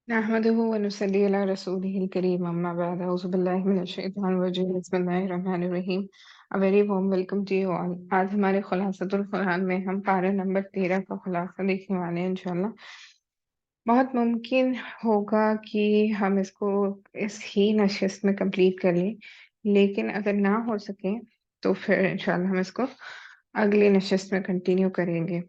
نحمده ونصلي على رسوله الكريم اما بعد اعوذ باللہ من الشیطان الرجیم بسم اللہ الرحمن الرحیم A very warm welcome to you all. آج ہمارے خلاصۃ القرآن میں ہم پارہ نمبر 13 کا خلاصہ دیکھنے والے ہیں انشاءاللہ. بہت ممکن ہوگا کہ ہم اس کو اس ہی نشست میں کمپلیٹ کر لیں، لیکن اگر نہ ہو سکے تو پھر انشاءاللہ ہم اس کو اگلی نشست میں کنٹینیو کریں گے.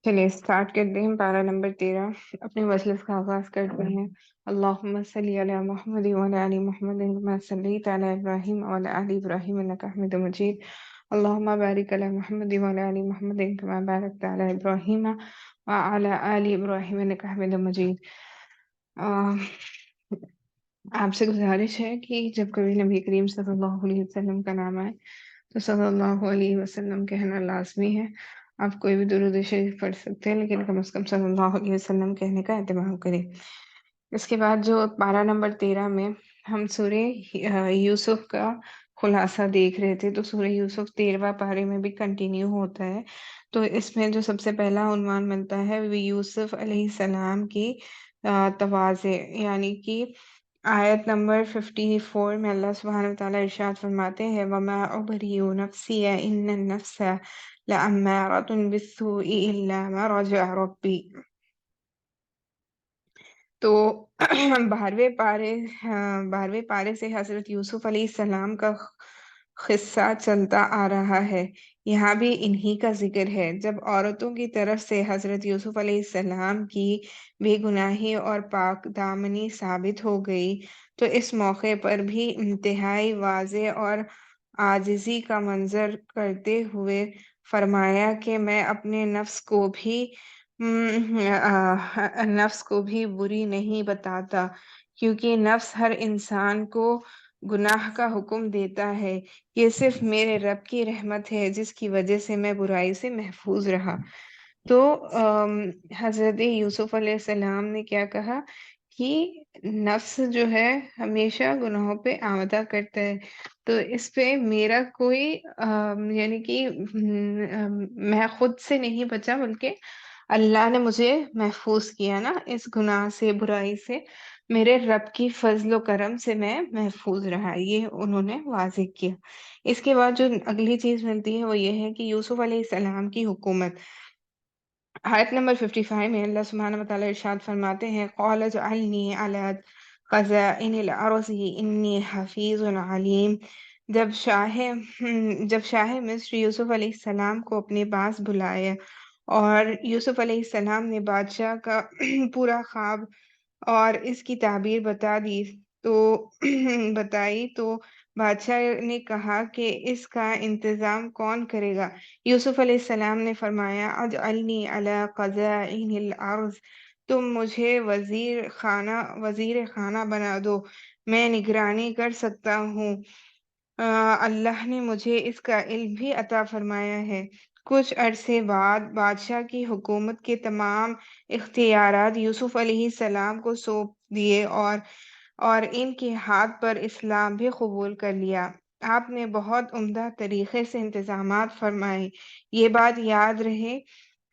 چلیے اسٹارٹ کرتے ہیں. پارہ نمبر 13 اپنے وصلت کا آغاز کرتے ہیں. اللہم صلی علی محمد وعلی آل محمد کما صلیت علی ابراہیم وعلی آل ابراہیم انک حمید مجید. اللہم بارک علی محمد وعلی آل محمد کما بارکت علی ابراہیم وعلی آل ابراہیم انک حمید مجید. آپ سے گزارش ہے کہ جب کبھی نبی کریم صلی اللہ علیہ وسلم کا نام آئے تو صلی اللہ علیہ وسلم کہنا لازمی ہے. آپ کوئی بھی درود شریف پڑھ سکتے ہیں لیکن کم از کم صلی اللہ علیہ وسلم کہنے کا اہتمام کریں. اس کے بعد جو پارہ نمبر 13 میں ہم سورہ یوسف کا خلاصہ دیکھ رہے تھے، تو سورہ یوسف 13واں پارے میں بھی کنٹینیو ہوتا ہے. تو اس میں جو سب سے پہلا عنوان ملتا ہے وہ یوسف علیہ السلام کی تواضع، یعنی کہ آیت نمبر 54 میں اللہ سبحانہ وتعالیٰ ارشاد فرماتے ہیں وَمَا أُبْرِئُ نَفْسِيَ إِنَّ النَّفْسَ لَأَمَّارَةٌ بِالسُّوءِ إِلَّا مَا رَحِمَ رَبِّي. تو 12ویں پارے سے حضرت یوسف علیہ السلام کا قصہ چلتا آ رہا ہے. یہاں بھی انہی کا ذکر ہے. جب عورتوں کی طرف سے حضرت یوسف علیہ السلام کی بے گناہی اور پاک دامنی ثابت ہو گئی تو اس موقع پر بھی انتہائی واضح اور عاجزی کا منظر کرتے ہوئے فرمایا کہ میں اپنے نفس کو بھی بری نہیں بتاتا، کیونکہ نفس ہر انسان کو گناہ کا حکم دیتا ہے. یہ صرف میرے رب کی رحمت ہے جس کی وجہ سے میں برائی سے محفوظ رہا. تو حضرت یوسف علیہ السلام نے کیا کہا کہ نفس جو ہے ہمیشہ گناہوں پہ آمدہ کرتا ہے، تو اس پہ میرا کوئی یعنی کہ میں خود سے نہیں بچا، بلکہ اللہ نے مجھے محفوظ کیا نا اس گناہ سے، برائی سے. میرے رب کی فضل و کرم سے میں محفوظ رہا، یہ انہوں نے واضح کیا. اس کے بعد جو اگلی چیز ملتی ہے وہ یہ ہے کہ یوسف علیہ السلام کی حکومت. آیت نمبر 55 میں اللہ سبحانہ وتعالیٰ ارشاد فرماتے ہیں قَالَ اجْعَلْنِي عَلَىٰ خَزَائِنِ الْأَرْضِ إِنِّي حَفِيظٌ عَلِيمٌ. جب شاہ مصر یوسف علیہ السلام کو اپنے پاس بلایا اور یوسف علیہ السلام نے بادشاہ کا پورا خواب اور اس کی تعبیر بتائی تو بادشاہ نے کہا کہ اس کا انتظام کون کرے گا. یوسف علیہ السلام نے فرمایا اجعلنی علی خزائن الارض، تم مجھے وزیر خانہ بنا دو، میں نگرانی کر سکتا ہوں. اللہ نے مجھے اس کا علم بھی عطا فرمایا ہے. کچھ عرصے بعد بادشاہ کی حکومت کے تمام اختیارات یوسف علیہ السلام کو سونپ دیے اور ان کے ہاتھ پر اسلام بھی قبول کر لیا. آپ نے بہت عمدہ طریقے سے انتظامات فرمائے. یہ بات یاد رہے،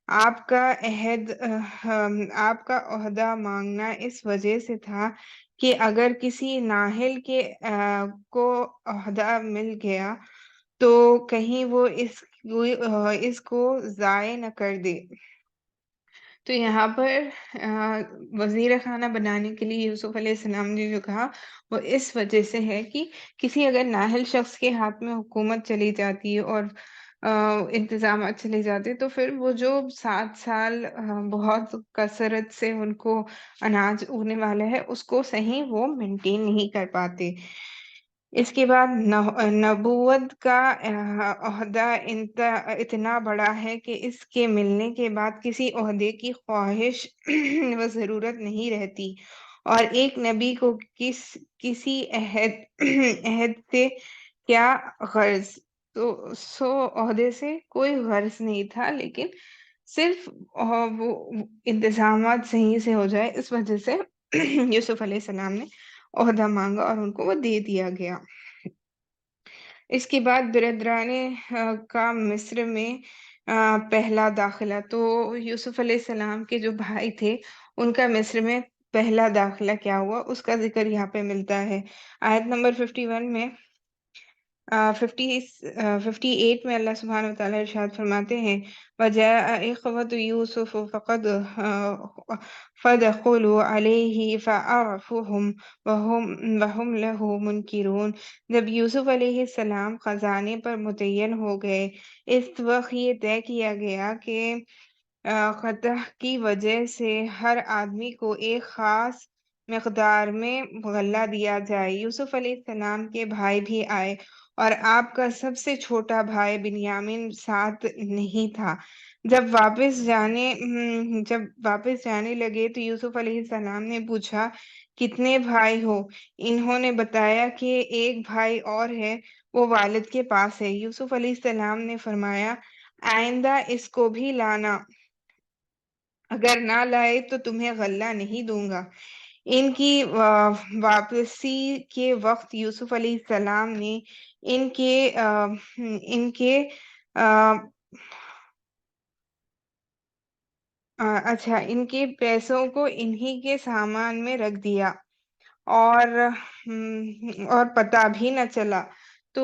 آپ کا عہدہ مانگنا اس وجہ سے تھا کہ اگر کسی نااہل کو عہدہ مل گیا تو کہیں وہ اس کو ضائع نہ کر دے. تو یہاں پر وزیر خانہ بنانے کے لیے یوسف علیہ السلام نے جو کہا وہ اس وجہ سے ہے کہ کسی اگر نااہل شخص کے ہاتھ میں حکومت چلی جاتی اور انتظامات چلے جاتے تو پھر وہ جو 7 سال بہت کثرت سے ان کو اناج اگنے والا ہے اس کو صحیح وہ مینٹین نہیں کر پاتے. اس کے بعد نبوت کا عہدہ اتنا بڑا ہے کہ اس کے ملنے کے بعد کسی عہدے کی خواہش و ضرورت نہیں رہتی، اور ایک نبی کو کسی عہد سے کیا غرض. تو عہدے سے کوئی غرض نہیں تھا، لیکن صرف وہ انتظامات صحیح سے ہو جائے اس وجہ سے یوسف علیہ السلام نے عہدہ مانگا اور ان کو وہ دے دیا گیا. اس کے بعد برادران کا مصر میں پہلا داخلہ. تو یوسف علیہ السلام کے جو بھائی تھے ان کا مصر میں پہلا داخلہ کیا ہوا اس کا ذکر یہاں پہ ملتا ہے۔ آیت نمبر 51 میں 58 میں اللہ سبحانہ وتعالیٰ ارشاد فرماتے ہیں وَجَاءَ إِخْوَةُ يُوسُفَ فَدَخُلُوا عَلَيْهِ فَعَرَفُوهُمْ وَهُمْ لَهُ مُنْكِرُونَ۔ جب یوسف علیہ السلام خزانے پر متعین ہو گئے، اس وقت یہ طے کیا گیا کہ قطع کی وجہ سے ہر آدمی کو ایک خاص مقدار میں غلہ دیا جائے۔ یوسف علیہ السلام کے بھائی بھی آئے اور آپ کا سب سے چھوٹا بھائی بنیامین ساتھ نہیں تھا۔ جب واپس جانے لگے تو یوسف علیہ السلام نے پوچھا کتنے بھائی ہو؟ انہوں نے بتایا کہ ایک بھائی اور ہے، وہ والد کے پاس ہے۔ یوسف علیہ السلام نے فرمایا آئندہ اس کو بھی لانا، اگر نہ لائے تو تمہیں غلہ نہیں دوں گا۔ ان کی واپسی کے وقت یوسف علیہ السلام نے ان کے ان کے پیسوں کو انہی کے سامان میں رکھ دیا اور پتہ بھی نہ چلا۔ تو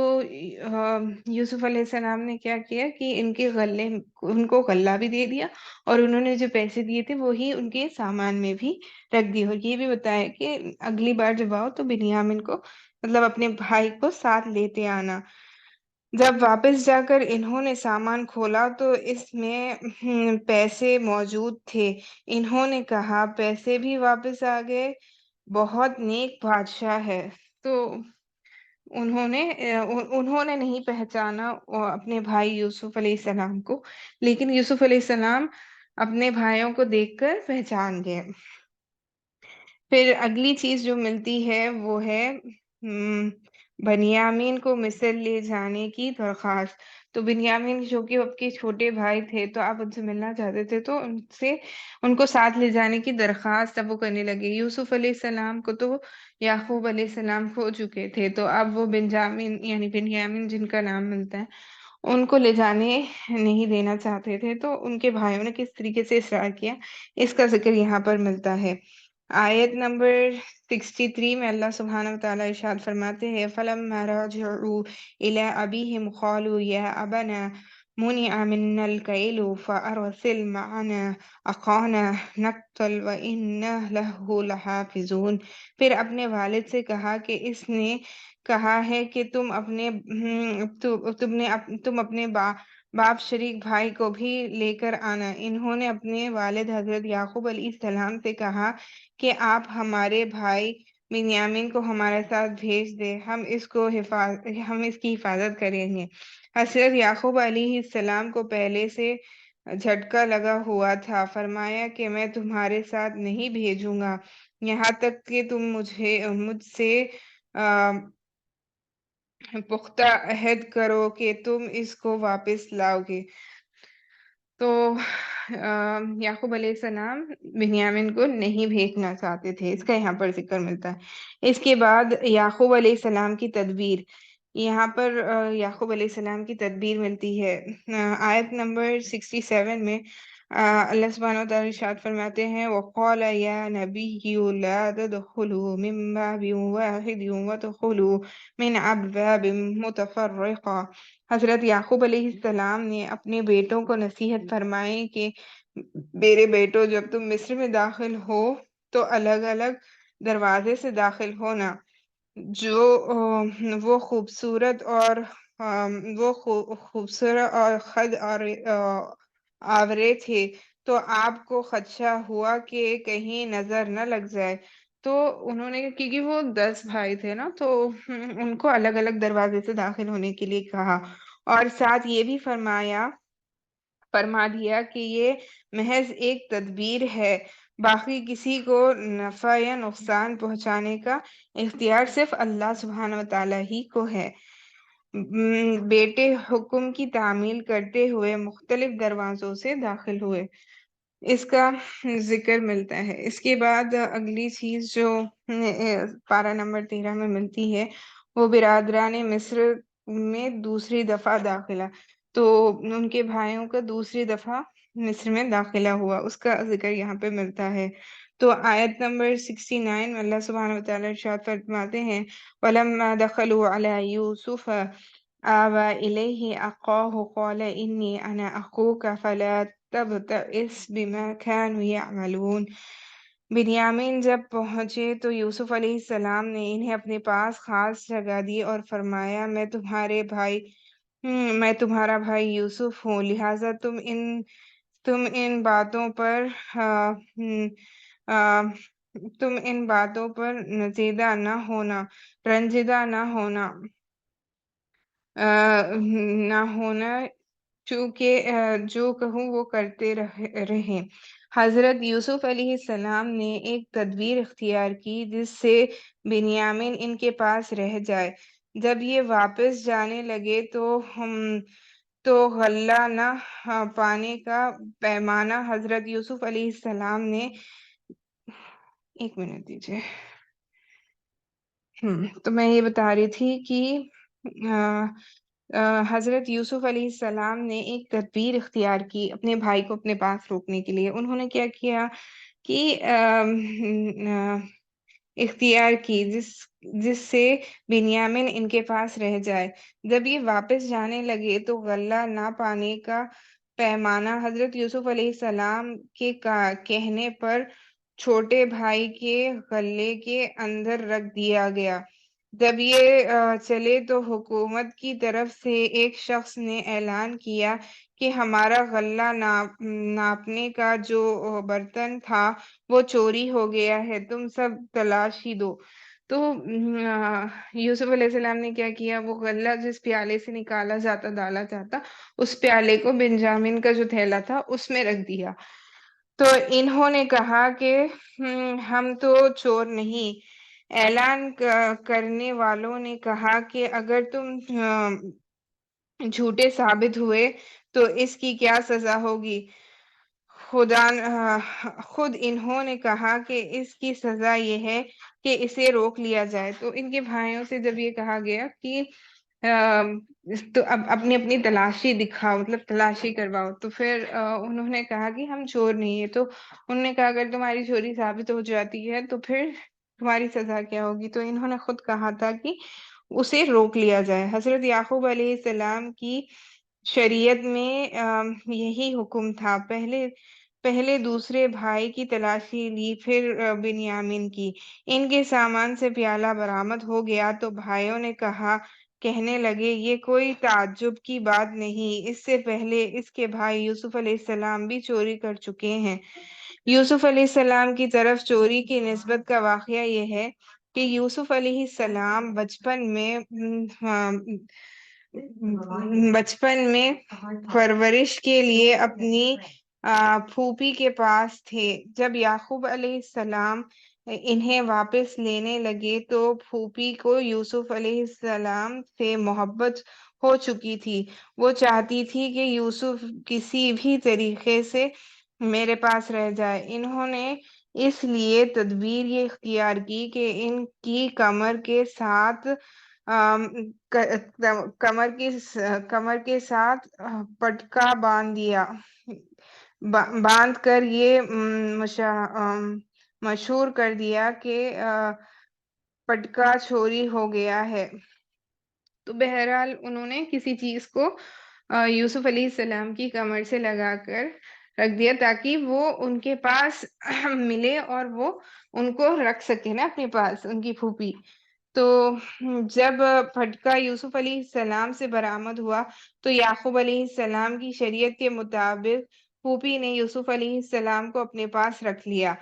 یوسف علیہ السلام نے کیا کیا کہ ان کو غلہ بھی دے دیا، اور انہوں نے جو پیسے دیے تھے وہی ان کے سامان میں بھی رکھ دی، اور یہ بھی بتایا کہ اگلی بار جب آؤ تو بنیامین کو مطلب اپنے بھائی کو ساتھ لیتے آنا۔ جب واپس جا کر انہوں نے سامان کھولا تو اس میں پیسے موجود تھے۔ انہوں نے کہا پیسے بھی واپس آ گئے، بہت نیک بادشاہ ہے۔ تو انہوں نے نہیں پہچانا اپنے بھائی یوسف علیہ السلام کو، لیکن یوسف علیہ السلام اپنے بھائیوں کو دیکھ کر پہچان گئے۔ پھر اگلی چیز جو ملتی ہے وہ ہے بنیامین کو مصر لے جانے کی درخواست۔ تو بنیامین جو کہ آپ کے چھوٹے بھائی تھے، تو آپ ان سے ملنا چاہتے تھے، تو ان کو ساتھ لے جانے کی درخواست اب وہ کرنے لگے۔ یوسف علیہ السلام کو تو یعقوب علیہ السلام کھو چکے تھے، تو اب وہ بنیامین جن کا نام ملتا ہے ان کو لے جانے نہیں دینا چاہتے تھے۔ تو ان کے بھائیوں نے کس طریقے سے اصرار کیا، اس کا ذکر یہاں پر ملتا ہے۔ آیت نمبر 63 میں اللہ سبحانہ وتعالیٰ ارشاد فرماتے ہیں فَلَمَّا رَجَعُوا إِلَىٰ أَبِيهِمْ قَالُوا يَا أَبَنَا مُنِعَ مِنَّا الْكَيْلُ فَأَرْسِلْ مَعَنَا أَخَانَا نَكْتُلْ وَإِنَّا لَهُ لَحَافِظُونَ۔ پھر اپنے والد سے کہا کہ اس نے کہا ہے کہ تم اپنے باپ شریک بھائی کو بھی لے کر آنا۔ انہوں نے اپنے والد حضرت یعقوب علیہ السلام سے کہا کہ آپ ہمارے بھائی بنیامین کو ہمارے ساتھ بھیج دیں، ہم اس کی حفاظت کریں گے۔ حضرت یعقوب علیہ السلام کو پہلے سے جھٹکا لگا ہوا تھا، فرمایا کہ میں تمہارے ساتھ نہیں بھیجوں گا یہاں تک کہ تم مجھ سے پختہ عہد کرو کہ تم اس کو واپس لاؤ گے۔ تو یعقوب علیہ السلام بنیامین کو نہیں بھیجنا چاہتے تھے، اس کا یہاں پر ذکر ملتا ہے۔ اس کے بعد یعقوب علیہ السلام کی تدبیر، یہاں پر یعقوب علیہ السلام کی تدبیر ملتی ہے۔ آیت نمبر 67 میں اللہ سبحانہ وتعالی ارشاد فرماتے ہیں وَقَالَ يَا نَبِيُّ لَا تَدْخُلُوا مِن بَابٍ وَاحِدٍ وَادْخُلُوا مِنْ أَبْوَابٍ مُتَفَرِّقَةٍ۔ حضرت یعقوب علیہ السلام نے اپنے بیٹوں کو نصیحت فرمائی کہ میرے بیٹوں جب تم مصر میں داخل ہو تو الگ الگ دروازے سے داخل ہونا، جو وہ خوبصورت اور خد اور آورے تھے، تو آپ کو خدشہ ہوا کہ کہیں نظر نہ لگ جائے۔ تو انہوں نے کیونکہ وہ 10 بھائی تھے نا، تو ان کو الگ الگ دروازے سے داخل ہونے کے لیے کہا، اور ساتھ یہ بھی فرما دیا کہ یہ محض ایک تدبیر ہے، باقی کسی کو نفع یا نقصان پہنچانے کا اختیار صرف اللہ سبحانہ وتعالی ہی کو ہے۔ بیٹے حکم کی تعمیل کرتے ہوئے مختلف دروازوں سے داخل ہوئے، اس کا ذکر ملتا ہے۔ اس کے بعد اگلی چیز جو پارہ نمبر 13 میں ملتی ہے وہ برادران مصر میں دوسری دفعہ داخلہ۔ تو ان کے بھائیوں کا دوسری دفعہ مصر میں داخلہ ہوا، اس کا ذکر یہاں پہ ملتا ہے۔ تو آیت نمبر 69 میں اللہ سبحانہ وتعالی ارشاد فرماتے ہیں وَلَمَّا دَخَلُوا عَلَى يُوسُفَ آوَى إِلَيْهِ أَخَاهُ قَالَ إِنِّي أَنَا أَخُوكَ فَلَا تَبْتَئِسْ بِمَا كَانُوا يَعْمَلُونَ۔ بنیامین جب پہنچے تو یوسف علیہ السلام نے انہیں اپنے پاس خاص جگہ دی اور فرمایا میں تمہارا بھائی یوسف ہوں، لہٰذا تم ان باتوں پر آ، تم ان باتوں پر رنجیدہ نہ ہونا چونکہ جو کہوں وہ کرتے رہیں۔ حضرت یوسف علیہ السلام نے ایک تدبیر اختیار کی جس سے بنیامین ان کے پاس رہ جائے۔ جب یہ واپس جانے لگے تو غلہ نہ پانے کا پیمانہ حضرت یوسف علیہ السلام نے ایک منٹ دیجیے۔ تو میں یہ بتا رہی تھی کہ حضرت یوسف علیہ السلام نے ایک تدبیر اختیار کی اپنے بھائی کو اپنے پاس روکنے کے لیے۔ انہوں نے کیا کیا کہ اختیار کی جس سے بنیامین ان کے پاس رہ جائے۔ جب یہ واپس جانے لگے تو غلہ نہ پانے کا پیمانہ حضرت یوسف علیہ السلام کے کہنے پر چھوٹے بھائی کے غلے کے اندر رکھ دیا گیا۔ جب یہ چلے تو حکومت کی طرف سے ایک شخص نے اعلان کیا کہ ہمارا غلہ ناپنے کا جو برتن تھا وہ چوری ہو گیا ہے، تم سب تلاشی دو۔ تو یوسف علیہ السلام نے کیا کیا، وہ غلہ جس پیالے سے نکالا جاتا ڈالا جاتا اس پیالے کو بنجامین کا جو تھیلا تھا اس میں رکھ دیا۔ تو انہوں نے کہا کہ ہم تو چور نہیں۔ اعلان کرنے والوں نے کہا کہ اگر تم جھوٹے ثابت ہوئے تو اس کی کیا سزا ہوگی؟ خود انہوں نے کہا کہ اس کی سزا یہ ہے کہ اسے روک لیا جائے۔ تو ان کے بھائیوں سے جب یہ کہا گیا کہ تو اب اپنی اپنی تلاشی دکھاؤ، مطلب تلاشی کرواؤ، تو پھر انہوں نے کہا کہ ہم چور نہیں ہیں۔ تو انہوں نے کہا اگر تمہاری چوری ثابت ہو جاتی ہے تو پھر تمہاری سزا کیا ہوگی؟ تو انہوں نے خود کہا تھا کہ اسے روک لیا جائے۔ حضرت یعقوب علیہ السلام کی شریعت میں یہی حکم تھا، پہلے دوسرے بھائی کی تلاشی لی، پھر بنیامین کی۔ ان کے سامان سے پیالہ برآمد ہو گیا تو بھائیوں نے کہنے لگے یہ کوئی تعجب کی بات نہیں، اس سے پہلے اس کے بھائی یوسف علیہ السلام بھی چوری کر چکے ہیں۔ یوسف علیہ السلام کی طرف چوری کی نسبت کا واقعہ یہ ہے کہ یوسف علیہ السلام بچپن میں پرورش کے لیے اپنی پھوپھی کے پاس تھے۔ جب یعقوب علیہ السلام انہیں واپس لینے لگے تو پھوپھی کو یوسف علیہ السلام سے محبت ہو چکی تھی۔ وہ چاہتی تھی کہ یوسف کسی بھی طریقے سے میرے پاس رہ جائے۔ انہوں نے اس لیے تدبیر یہ اختیار کی کہ ان کی کمر کے ساتھ پٹکا باندھ کر یہ مشہور کر دیا کہ پٹکا چوری ہو گیا ہے۔ تو بہرحال انہوں نے کسی چیز کو یوسف علیہ السلام کی کمر سے لگا کر رکھ دیا تاکہ وہ ان کے پاس ملے اور وہ ان کو رکھ سکے نا اپنے پاس، ان کی پھوپھی۔ تو جب پھٹکا یوسف علیہ السلام سے برآمد ہوا تو یعقوب علیہ السلام کی شریعت کے مطابق پھوپھی نے یوسف علیہ السلام کو اپنے پاس رکھ لیا۔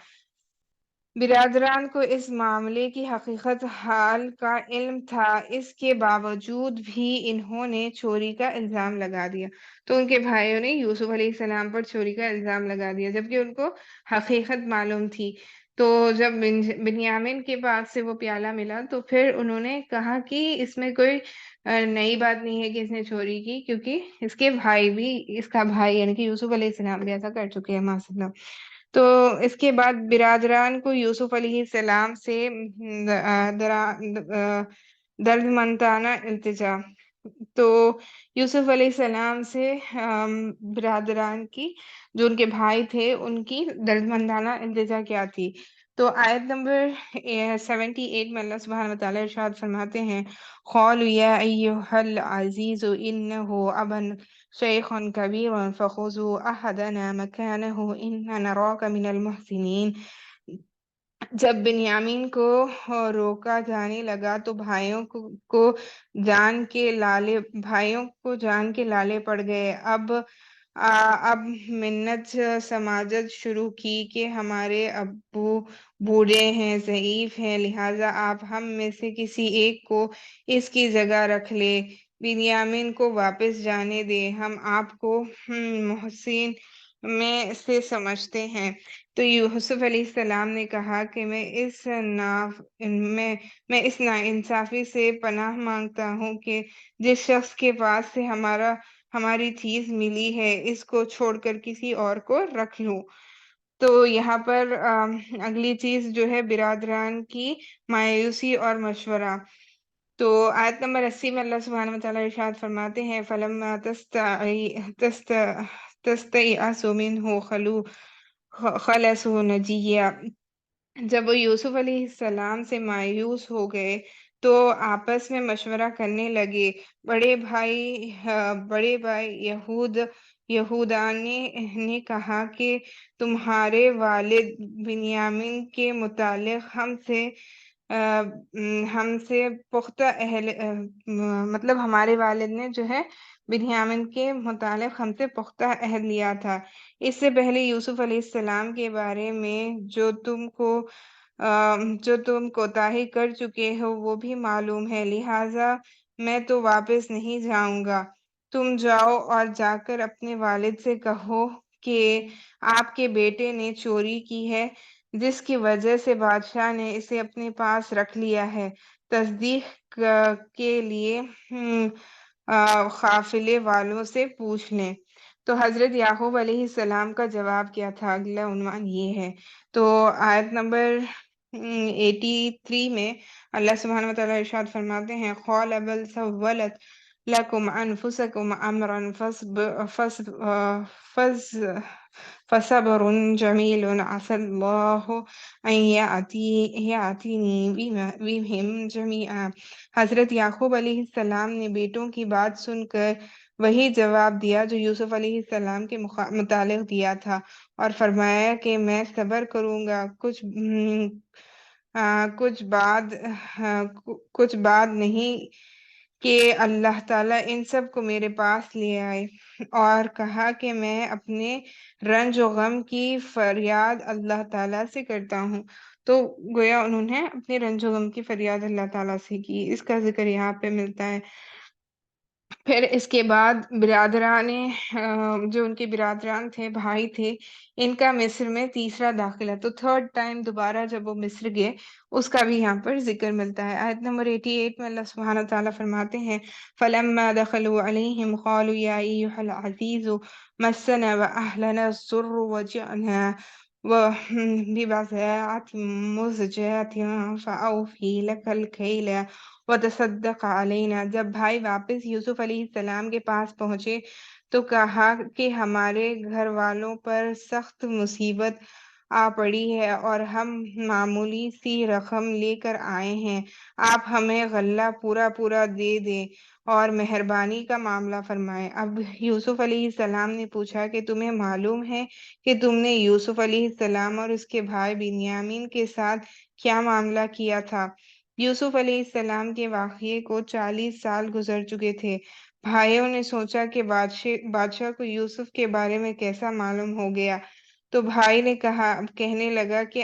برادران کو اس معاملے کی حقیقت حال کا علم تھا، اس کے باوجود بھی انہوں نے چوری کا الزام لگا دیا۔ تو ان کے بھائیوں نے یوسف علیہ السلام پر چوری کا الزام لگا دیا جبکہ ان کو حقیقت معلوم تھی۔ تو جب بنیامین کے پاس سے وہ پیالہ ملا تو پھر انہوں نے کہا کہ اس میں کوئی نئی بات نہیں ہے کہ اس نے چوری کی، کیونکہ اس کا بھائی یعنی کہ یوسف علیہ السلام بھی ایسا کر چکے ہیں ماشاءاللہ۔ تو اس کے بعد برادران کو یوسف علیہ السلام سے دردمندانہ التجا تو یوسف علیہ السلام سے برادران کی، جو ان کے بھائی تھے، ان کی دردمندانہ التجا کیا تھی. تو آیت نمبر 78 میں اللہ سبحانہ وتعالی ارشاد فرماتے ہیں، قالوا یا ایھا العزیز انہ ابن شیخ کبیر فخذوا احدنا مکانہ انا نراک من المحسنین. جب بنیامین کو روکا جانے لگا تو کو بھائیوں کو جان کے لالے پڑ گئے. اب منت سماجت شروع کی کہ ہمارے ابو بوڑھے ہیں، ضعیف ہیں، لہٰذا آپ ہم میں سے کسی ایک کو اس کی جگہ رکھ لے، بنیامین کو واپس جانے دے، ہم آپ کو محسن میں سے سمجھتے ہیں. تو یوسف علیہ السلام نے کہا کہ میں اس ناانصافی سے پناہ مانگتا ہوں کہ جس شخص کے پاس سے ہماری چیز ملی ہے، اس کو چھوڑ کر کسی اور کو رکھ لوں. تو یہاں پر اگلی چیز جو ہے برادران کی مایوسی اور مشورہ. تو آیت نمبر 80 میں اللہ سبحانہ وتعالی ارشاد فرماتے ہیں، فَلَمَّا تَسْتَيْأَسُوا مِنْهُ خَلَصُوا نَجِيًّا. جب وہ یوسف علیہ السلام سے مایوس ہو گئے تو آپس میں مشورہ کرنے لگے. بڑے بھائی یہودا نے کہا کہ تمہارے والد بنیامین کے متعلق ہم سے پختہ مطلب ہمارے والد نے جو ہے بنیامین کے متعلق ہم سے پختہ عہد لیا تھا. اس سے پہلے یوسف علیہ السلام کے بارے میں جو تم کوتاہی کر چکے ہو وہ بھی معلوم ہے، لہٰذا میں تو واپس نہیں جاؤں گا. تم جاؤ اور جا کر اپنے والد سے کہو کہ آپ کے بیٹے نے چوری کی ہے، جس کی وجہ سے بادشاہ نے اسے اپنے پاس رکھ لیا ہے. تصدیق کے لیے قافلے والوں سے پوچھ لیں. تو حضرت یعقوب علیہ السلام کا جواب کیا تھا، اگلا عنوان یہ ہے. تو آیت نمبر 83 میں اللہ سبحانہ وتعالی ارشاد فرماتے ہیں، قال بل سولت لكم أنفسكم أمرا فصبر جميل عسى الله أن يأتيني بهم جميعا. حضرت یعقوب علیہ السلام نے بیٹوں کی بات سن کر وہی جواب دیا جو یوسف علیہ السلام کے متعلق دیا تھا، اور فرمایا کہ میں صبر کروں گا، کچھ بعد نہیں کہ اللہ تعالیٰ ان سب کو میرے پاس لے آئے. اور کہا کہ میں اپنے رنج و غم کی فریاد اللہ تعالیٰ سے کرتا ہوں. تو گویا انہوں نے اپنے رنج و غم کی فریاد اللہ تعالیٰ سے کی. اس کا ذکر یہاں پہ ملتا ہے. پھر اس کے بعد برادران جو ان کے برادران تھے، بھائی تھے، ان کا مصر میں تیسرا داخلہ. تو تھرڈ ٹائم دوبارہ جب وہ مصر گئے، اس کا بھی یہاں پر ذکر ملتا ہے. آیت نمبر 88 میں اللہ سبحانہ تعالیٰ فرماتے ہیں، فَلَمَّا دَخَلُوا عَلَيْهِمْ قَالُوا يَا أَيُّهَا الْعَزِيزُ مَسَّنَا وَأَهْلَنَا الضُّرُّ وَجِئْنَا بِبِضَاعَةٍ مُزْجَاةٍ فَأَوْفِ لَنَا الْكَيْلَ وَتَصَدَّقْ عَلَيْنَا. جب بھائی واپس یوسف علیہ السلام کے پاس پہنچے تو کہا کہ ہمارے گھر والوں پر سخت مصیبت آ پڑی ہے اور ہم معمولی سی رقم لے کر آئے ہیں، آپ ہمیں غلہ پورا دے دیں اور مہربانی کا معاملہ فرمائیں. اب یوسف علیہ السلام نے پوچھا کہ تمہیں معلوم ہے کہ تم نے یوسف علیہ السلام اور اس کے بھائی بنیامین کے ساتھ کیا معاملہ کیا تھا؟ یوسف علیہ السلام کے واقعے کو 40 سال گزر چکے تھے. بھائیوں نے سوچا کہ بادشاہ کو یوسف کے بارے میں کیسا معلوم ہو گیا. تو بھائی کہنے لگا کہ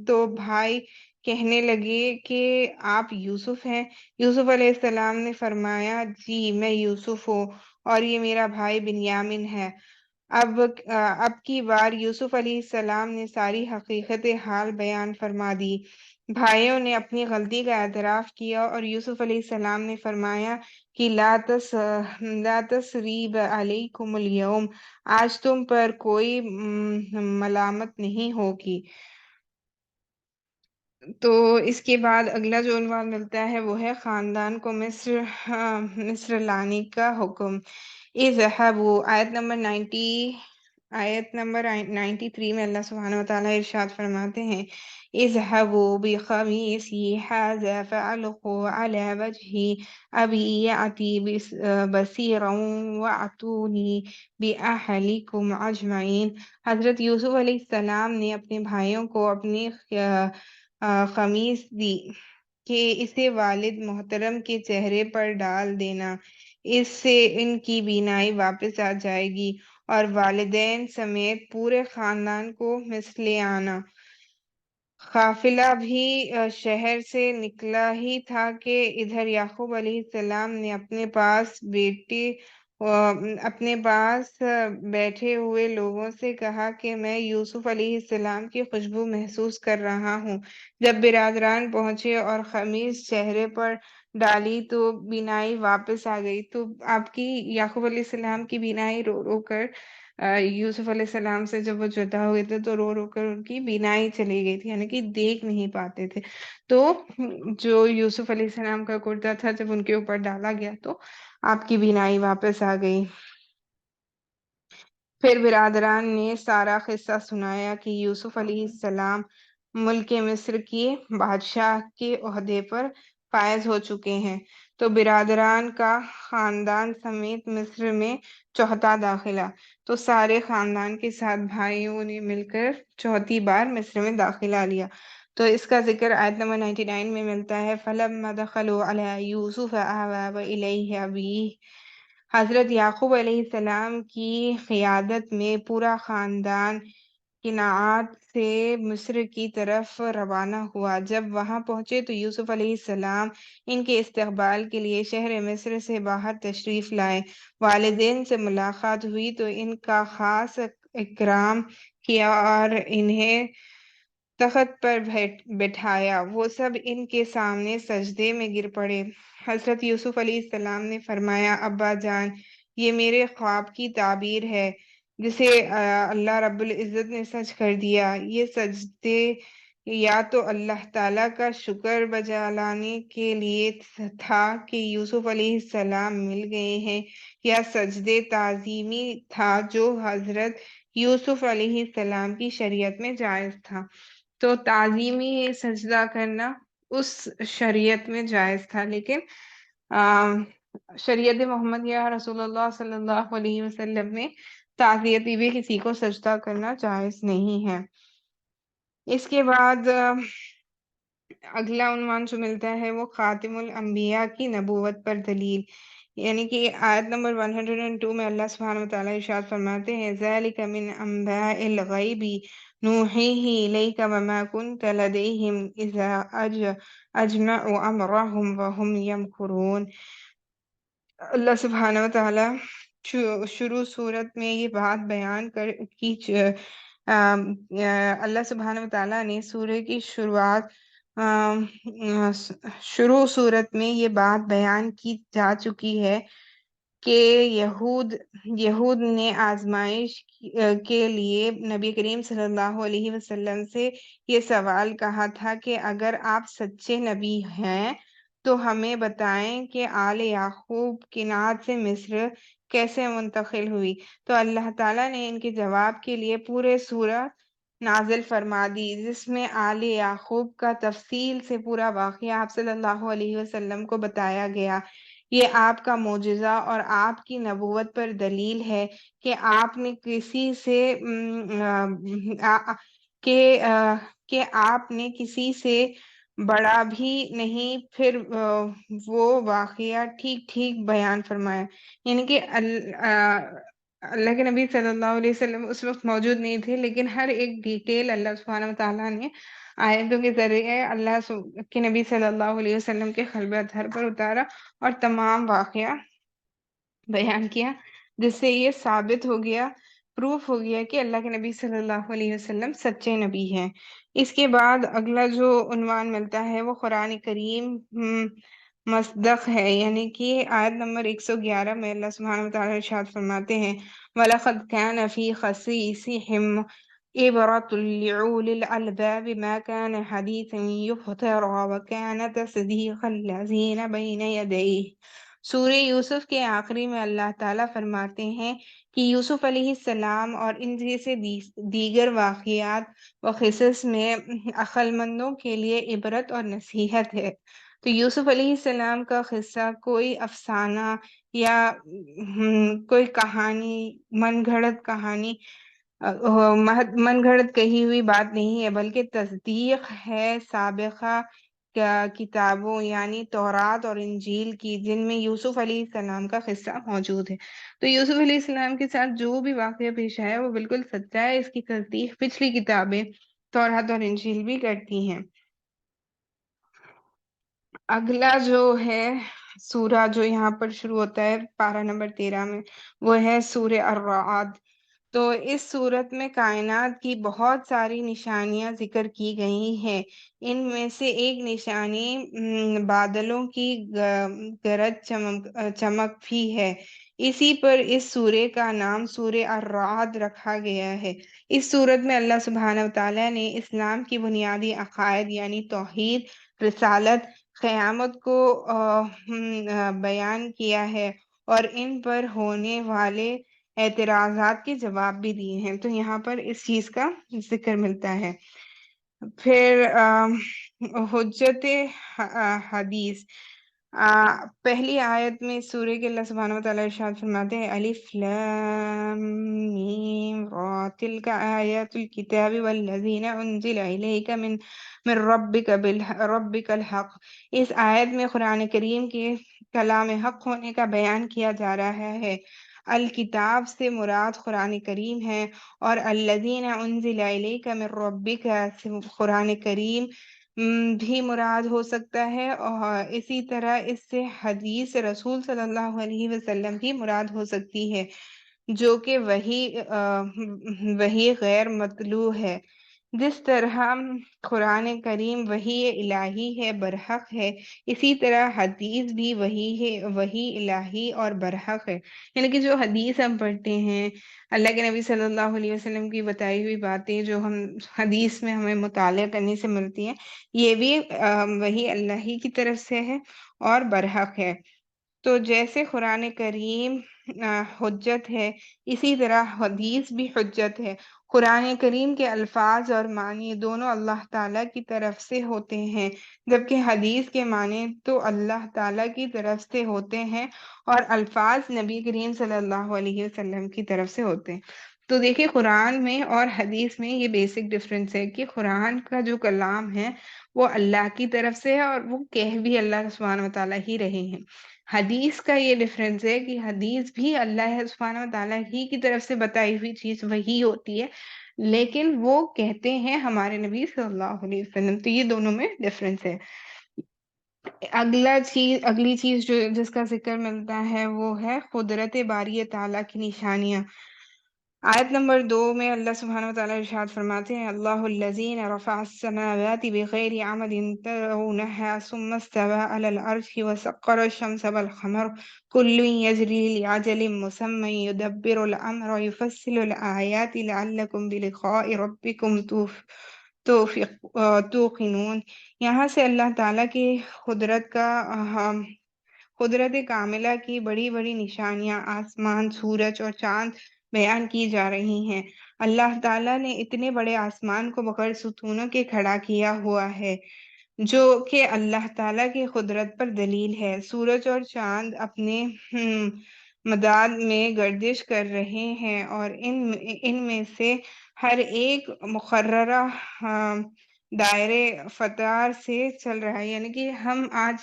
تو بھائی کہنے لگے کہ آپ یوسف ہیں. یوسف علیہ السلام نے فرمایا، جی میں یوسف ہوں اور یہ میرا بھائی بنیامین ہے. اب کی بار یوسف علیہ السلام نے ساری حقیقت حال بیان فرما دی. بھائیوں نے اپنی غلطی کا اعتراف کیا اور یوسف علیہ السلام نے فرمایا کہ لا تثریب علیکم اليوم، آج تم پر کوئی ملامت نہیں ہوگی. تو اس کے بعد اگلا جو عنوان ملتا ہے وہ ہے خاندان کو مصر لانے کا حکم۔ اذهبوا آیت نمبر 93 میں اللہ سبحانہ وتعالیٰ ارشاد فرماتے ہیں، اذهبوا بقمیصی هذا فألقوا على وجه أبي يأتي بصیرا وأتونی بأہلکم اجمعین۔ حضرت یوسف علیہ السلام نے اپنے بھائیوں کو اپنی خمیس دی کہ اسے والد محترم کے چہرے پر ڈال دینا، اس سے ان کی بینائی واپس آ جائے گی، اور والدین سمیت پورے خاندان کو مصر لے آنا۔ قافلہ بھی شہر سے نکلا ہی تھا کہ ادھر یعقوب علیہ السلام نے اپنے پاس بیٹھے ہوئے لوگوں سے کہا کہ میں یوسف علیہ السلام کی خوشبو محسوس کر رہا ہوں۔ جب برادران پہنچے اور خمیس چہرے پر ڈالی تو بینائی واپس آ گئی۔ تو آپ کی یعقوب علیہ السلام کی بینائی رو رو کر یوسف علیہ السلام سے جب وہ جدا ہوئے تھے تو رو رو کر ان کی بینائی چلی گئی تھی، یعنی کہ دیکھ نہیں پاتے تھے۔ تو جو یوسف علیہ السلام کا کرتا تھا جب ان کے اوپر ڈالا گیا تو آپ کی بینائی واپس آ گئی۔ پھر برادران نے سارا قصہ سنایا کہ یوسف علیہ السلام ملک مصر کی بادشاہ کے عہدے پر فائز ہو چکے ہیں۔ تو برادران کا خاندان سمیت مصر میں چوتھا داخلہ، تو سارے خاندان کے ساتھ بھائیوں نے مل کر چوتھی بار مصر میں داخلہ لیا۔ تو اس کا ذکر آیت نمبر 99 میں ملتا ہے، فَلَمَّا دَخَلُوا عَلَىٰ يُوسُفَ آوَىٰ إِلَيْهِ أَبِيهُ۔ حضرت یعقوب علیہ السلام کی قیادت میں پورا خاندان کنعان سے مصر کی طرف روانہ ہوا۔ جب وہاں پہنچے تو یوسف علیہ السلام ان کے استقبال کے لیے شہر مصر سے باہر تشریف لائے۔ والدین سے ملاقات ہوئی تو ان کا خاص اکرام کیا اور انہیں تخت پر بٹھایا۔ وہ سب ان کے سامنے سجدے میں گر پڑے۔ حضرت یوسف علیہ السلام نے فرمایا، ابا جان، یہ میرے خواب کی تعبیر ہے جسے اللہ رب العزت نے سچ کر دیا۔ یہ سجدے یا تو اللہ تعالیٰ کا شکر بجا لانے کے لیے تھا کہ یوسف علیہ السلام مل گئے ہیں، یا سجدے تعظیمی تھا جو حضرت یوسف علیہ السلام کی شریعت میں جائز تھا۔ تو تعظیمی سجدہ کرنا اس شریعت میں جائز تھا، لیکن شریعت محمد یا رسول اللہ صلی اللہ علیہ وسلم میں تعزیتی بھی کسی کو سجدہ کرنا جائز نہیں ہے۔ اس کے بعد اگلا عنوان جو ملتا ہے وہ خاتم الانبیاء کی نبوت پر دلیل، یعنی کہ آیت نمبر 102 میں اللہ سبحانہ وتعالیٰ ارشاد فرماتے ہیں، ذَلِكَ مِنْ أَنْبَاءِ الْغَيْبِ نُوحِيهِ إِلَيْكَ وَمَا كُنْتَ لَدَيْهِمْ إِذْ أَجْمَعُوا أَمْرَهُمْ وَهُمْ يَمْكُرُونَ۔ اللہ سبحانہ وتعالیٰ شروع صورت میں یہ بات بیان اللہ سبحانہ وتعالیٰ نے سورہ کی شروع صورت میں یہ بات بیان کی جا چکی ہے کہ یہود نے آزمائش کے لیے نبی کریم صلی اللہ علیہ وسلم سے یہ سوال کہا تھا کہ اگر آپ سچے نبی ہیں تو ہمیں بتائیں کہ آل یعقوب کنعان سے مصر کیسے منتقل ہوئی۔ تو اللہ تعالیٰ نے ان کے جواب کے لیے پورے سورہ نازل فرما دی، جس میں آل یعقوب کا تفصیل سے پورا واقعہ آپ صلی اللہ علیہ وسلم کو بتایا گیا۔ یہ آپ کا معجزہ اور آپ کی نبوت پر دلیل ہے کہ آپ نے کسی سے آپ نے کسی سے بڑا بھی نہیں، پھر وہ واقعہ ٹھیک ٹھیک بیان فرمایا، یعنی کہ اللہ کے نبی صلی اللہ علیہ وسلم اس وقت موجود نہیں تھے، لیکن ہر ایک ڈیٹیل اللہ سبحانہ وتعالیٰ نے آیتوں کے ذریعے اللہ کے نبی صلی اللہ علیہ وسلم کے قلب اطہر پر اتارا اور تمام واقعہ بیان کیا، جس سے یہ ثابت ہو گیا، پروف ہو گیا کہ اللہ کے نبی صلی اللہ علیہ وسلم سچے نبی ہیں۔ اس کے بعد اگلا جو عنوان ملتا ہے وہ قرآن کریم مصدق ہے، یعنی کہ آیت نمبر 111 میں اللہ سبحانہ وتعالیٰ ارشاد فرماتے ہیں، وَلَقَدْ كَانَ فِي قَصَصِهِمْ عبرة لأولي الألباب ما كان حديثا يفترى وكان تصديق الذين بين يديه۔ سورہ یوسف کے آخری میں اللہ تعالیٰ فرماتے ہیں کہ یوسف علیہ السلام اور ان جیسے دیگر واقعات و قصص میں عقل مندوں کے لیے عبرت اور نصیحت ہے۔ تو یوسف علیہ السلام کا قصہ کوئی افسانہ یا کوئی کہانی، من گھڑت کہانی، من گھڑت کہی ہوئی بات نہیں ہے، بلکہ تصدیق ہے سابقہ کتابوں یعنی تورات اور انجیل کی، جن میں یوسف علیہ السلام کا قصہ موجود ہے۔ تو یوسف علیہ السلام کے ساتھ جو بھی واقعہ پیش آیا وہ بالکل سچا ہے، اس کی تصدیق پچھلی کتابیں تورات اور انجیل بھی کرتی ہیں۔ اگلا جو ہے سورہ جو یہاں پر شروع ہوتا ہے پارہ نمبر 13 میں، وہ ہے سورہ الرعد۔ تو اس صورت میں کائنات کی بہت ساری نشانیاں ذکر کی گئی ہیں۔ ان میں سے ایک نشانی بادلوں کی گرج چمک بھی ہے۔ اسی پر اس سورہ کا نام سورہ الرعد رکھا گیا ہے۔ اس صورت میں اللہ سبحانہ وتعالیٰ نے اسلام کی بنیادی عقائد یعنی توحید، رسالت، قیامت کو بیان کیا ہے اور ان پر ہونے والے اعتراضات کے جواب بھی دیے ہیں۔ تو یہاں پر اس چیز کا ذکر ملتا ہے۔ پھر حجت حدیث، پہلی آیت میں سورہ کے اللہ سبحانہ وتعالیٰ ارشاد فرماتے ہیں الف لام میم را تلک آیات الکتاب والذین انزل الیک من ربک الحق۔ اس آیت میں قرآن کریم کے کلام حق ہونے کا بیان کیا جا رہا ہے۔ الکتاب سے مراد قرآن کریم ہے، اور الذین انزل الیک من ربک سے قرآن کریم بھی مراد ہو سکتا ہے، اور اسی طرح اس سے حدیث رسول صلی اللہ علیہ وسلم بھی مراد ہو سکتی ہے، جو کہ وہی غیر مطلوع ہے۔ جس طرح قرآن کریم وحی الہی ہے، برحق ہے، اسی طرح حدیث بھی وحی الہی اور برحق ہے۔ یعنی کہ جو حدیث ہم پڑھتے ہیں، اللہ کے نبی صلی اللہ علیہ وسلم کی بتائی ہوئی باتیں جو ہم حدیث میں ہمیں مطالعہ کرنے سے ملتی ہیں، یہ بھی وحی اللہ ہی کی طرف سے ہے اور برحق ہے۔ تو جیسے قرآن کریم حجت ہے، اسی طرح حدیث بھی حجت ہے۔ قرآن کریم کے الفاظ اور معنی دونوں اللہ تعالیٰ کی طرف سے ہوتے ہیں، جبکہ حدیث کے معنی تو اللہ تعالیٰ کی طرف سے ہوتے ہیں اور الفاظ نبی کریم صلی اللہ علیہ وسلم کی طرف سے ہوتے ہیں۔ تو دیکھیں قرآن میں اور حدیث میں یہ بیسک ڈفرینس ہے کہ قرآن کا جو کلام ہے وہ اللہ کی طرف سے ہے اور وہ کہہ بھی اللہ سبحانہ وتعالیٰ ہی رہے ہیں۔ حدیث کا یہ ڈفرینس ہے کہ حدیث بھی اللہ سبحانہ وتعالیٰ ہی کی طرف سے بتائی ہوئی چیز وہی ہوتی ہے، لیکن وہ کہتے ہیں ہمارے نبی صلی اللہ علیہ وسلم۔ تو یہ دونوں میں ڈفرینس ہے۔ اگلی چیز جو جس کا ذکر ملتا ہے وہ ہے قدرت باری تعالیٰ کی نشانیاں۔ آیت نمبر 2 میں اللہ سبحانہ وتعالیٰ ارشاد فرماتے ہیں اللہ الذی رفع السماوات بغیر عمد ترونها ثم استوى على العرش وسخر الشمس والقمر كل يجري لأجل مسمى يدبر الأمر يفصل الآيات لعلكم بلقاء ربكم توقنون۔ یہاں سے اللہ تعالیٰ کی قدرت کاملہ کی بڑی بڑی نشانیاں آسمان، سورج اور چاند بیان کی جا رہی ہیں۔ اللہ تعالیٰ نے اتنے بڑے آسمان کو بغیر ستونوں کے کھڑا کیا ہوا ہے، جو کہ اللہ تعالیٰ کی قدرت پر دلیل ہے۔ سورج اور چاند اپنے مداد میں گردش کر رہے ہیں اور ان میں سے ہر ایک مقررہ دائرے فتار سے چل رہا ہے۔ یعنی کہ ہم آج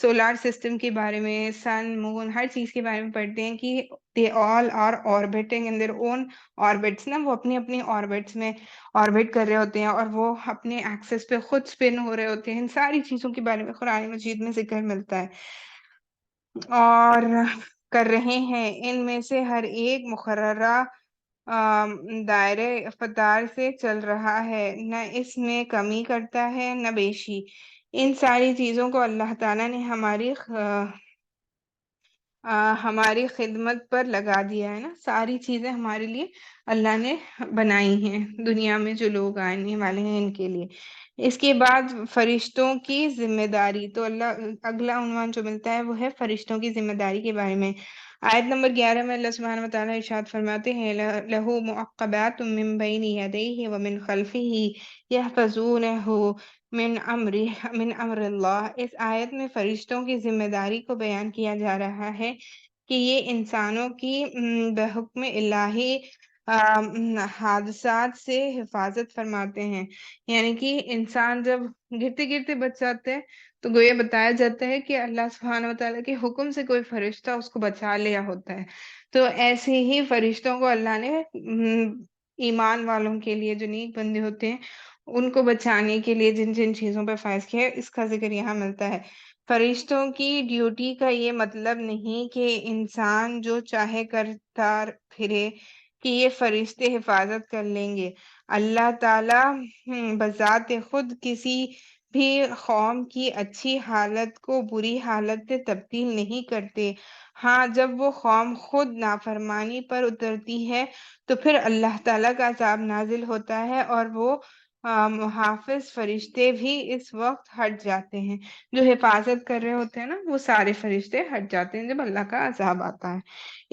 سولار سسٹم کے بارے میں، سن، مون، ہر چیز کے بارے میں پڑھتے ہیں کہ they all are orbiting in their own orbits نا، وہ اپنی اپنی orbits میں آربٹ کر رہے ہوتے ہیں اور وہ اپنے ایکسس پہ خود سپن ہو رہے ہوتے ہیں۔ ان ساری چیزوں کے بارے میں قرآن مجید میں ذکر ملتا ہے اور کر رہے ہیں۔ ان میں سے ہر ایک مقررہ دائرے فتار سے چل رہا ہے، نہ اس میں کمی کرتا ہے نہ بیشی۔ ان ساری چیزوں کو اللہ تعالیٰ نے ہماری خدمت پر لگا دیا ہے نا، ساری چیزیں ہمارے لیے اللہ نے بنائی ہیں، دنیا میں جو لوگ آنے والے ہیں ان کے لیے۔ اس کے بعد فرشتوں کی ذمہ داری، تو اللہ اگلا عنوان جو ملتا ہے وہ ہے فرشتوں کی ذمہ داری کے بارے میں۔ آیت نمبر 11 میں اللہ سبحانہ وتعالیٰ ارشاد فرماتے ہیں لَهُ مُعَقَّبَاتٌ مِّن بَيْنِ يَدَيْهِ وَمِن خَلْفِهِ يَحْفَظُونَهُ من امر اللہ۔ اس آیت میں فرشتوں کی ذمہ داری کو بیان کیا جا رہا ہے کہ یہ انسانوں کی بحکم الہی حادثات سے حفاظت فرماتے ہیں۔ یعنی کہ انسان جب گرتے گرتے بچ جاتے ہیں تو گویا بتایا جاتا ہے کہ اللہ سبحانہ وتعالیٰ کے حکم سے کوئی فرشتہ اس کو بچا لیا ہوتا ہے۔ تو ایسے ہی فرشتوں کو اللہ نے ایمان والوں کے لیے، جو نیک بندے ہوتے ہیں، ان کو بچانے کے لیے جن جن چیزوں پر فائز کیا ہے، اس کا ذکر یہاں ملتا ہے۔ فرشتوں کی ڈیوٹی کا یہ مطلب نہیں کہ انسان جو چاہے کرتا پھرے، کہ یہ فرشتے حفاظت کر لیں گے۔ اللہ تعالی بذات خود کسی بھی قوم کی اچھی حالت کو بری حالت سے تبدیل نہیں کرتے۔ ہاں، جب وہ قوم خود نافرمانی پر اترتی ہے تو پھر اللہ تعالیٰ کا عذاب نازل ہوتا ہے، اور وہ محافظ فرشتے بھی اس وقت ہٹ جاتے ہیں۔ جو حفاظت کر رہے ہوتے ہیں نا، وہ سارے فرشتے ہٹ جاتے ہیں جب اللہ کا عذاب آتا ہے۔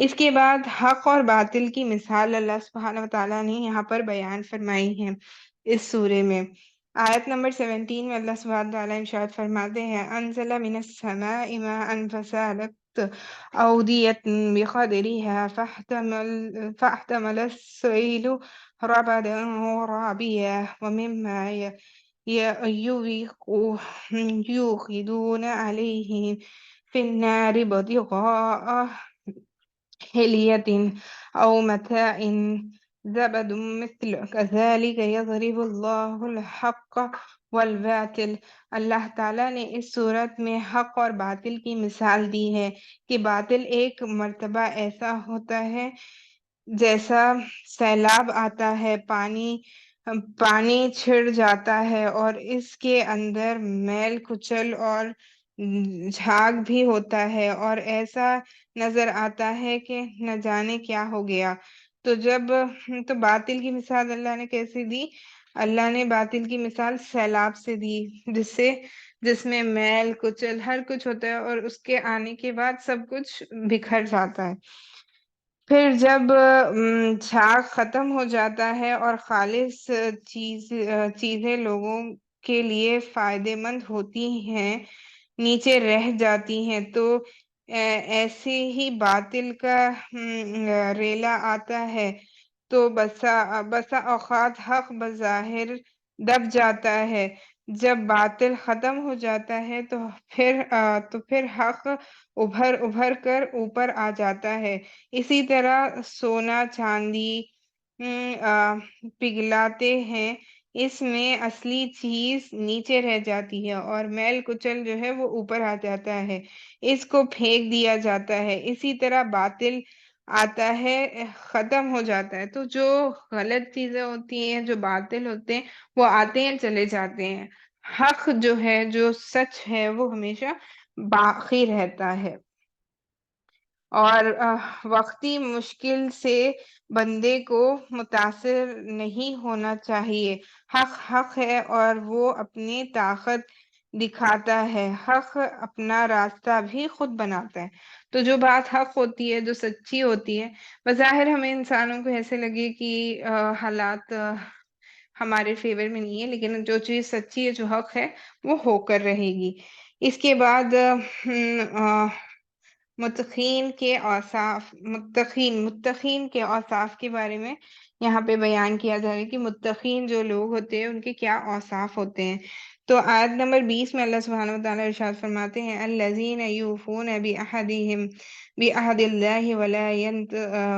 اس کے بعد حق اور باطل کی مثال اللہ سبحانہ وتعالیٰ نے یہاں پر بیان فرمائی ہے اس سورے میں۔ آیت نمبر 17 میں اللہ سبحانہ وتعالیٰ ارشاد فرماتے ہیں انزل من السماء ماء فسالت أودية بقدرها فاحتمل السيل ربدا رابيا ومما يوقدون عليه في النار ابتغاء حلية أو متاع زبد مثل كذلك يضرب الله الحق والباطل۔ اللہ تعالیٰ نے اس صورت میں حق اور باطل کی مثال دی ہے کہ باطل ایک مرتبہ ایسا ہوتا ہے جیسا سیلاب آتا ہے، پانی چھڑ جاتا ہے اور اس کے اندر میل کچل اور جھاگ بھی ہوتا ہے، اور ایسا نظر آتا ہے کہ نہ جانے کیا ہو گیا۔ تو باطل کی مثال اللہ نے کیسے دی؟ اللہ نے باطل کی مثال سیلاب سے دی، جس میں میل کچل ہر کچھ ہوتا ہے اور اس کے آنے کے بعد سب کچھ بکھر جاتا ہے۔ پھر جب جھاگ ختم ہو جاتا ہے اور خالص چیزیں لوگوں کے لیے فائدے مند ہوتی ہیں نیچے رہ جاتی ہیں، تو ایسے ہی باطل کا ریلا آتا ہے، تو بسا اوقات حق بظاہر دب جاتا ہے۔ جب باطل ختم ہو جاتا ہے تو پھر حق ابھر کر اوپر آ جاتا ہے۔ اسی طرح سونا چاندی پگھلاتے ہیں، اس میں اصلی چیز نیچے رہ جاتی ہے اور میل کچل جو ہے وہ اوپر آ جاتا ہے، اس کو پھینک دیا جاتا ہے۔ اسی طرح باطل آتا ہے، ختم ہو جاتا ہے، تو جو غلط چیزیں ہوتی ہیں، جو باطل ہوتے ہیں، وہ آتے ہیں چلے جاتے ہیں۔ حق جو ہے، جو سچ ہے، وہ ہمیشہ باقی رہتا ہے۔ اور وقتی مشکل سے بندے کو متاثر نہیں ہونا چاہیے۔ حق ہے اور وہ اپنی طاقت دکھاتا ہے، حق اپنا راستہ بھی خود بناتا ہے۔ تو جو بات حق ہوتی ہے، جو سچی ہوتی ہے، بظاہر ہمیں انسانوں کو ایسے لگے کہ حالات ہمارے فیور میں نہیں ہے، لیکن جو چیز سچی ہے، جو حق ہے، وہ ہو کر رہے گی۔ اس کے بعد متقین کے اوصاف کے بارے میں یہاں پہ بیان کیا جا رہا ہے کہ متقین جو لوگ ہوتے ہیں ان کے کیا اوصاف ہوتے ہیں۔ تو آیت نمبر 20 میں اللہ سبحانہ وتعالیٰ ارشاد فرماتے ہیں الذین یوفون بعہد اللہ ولا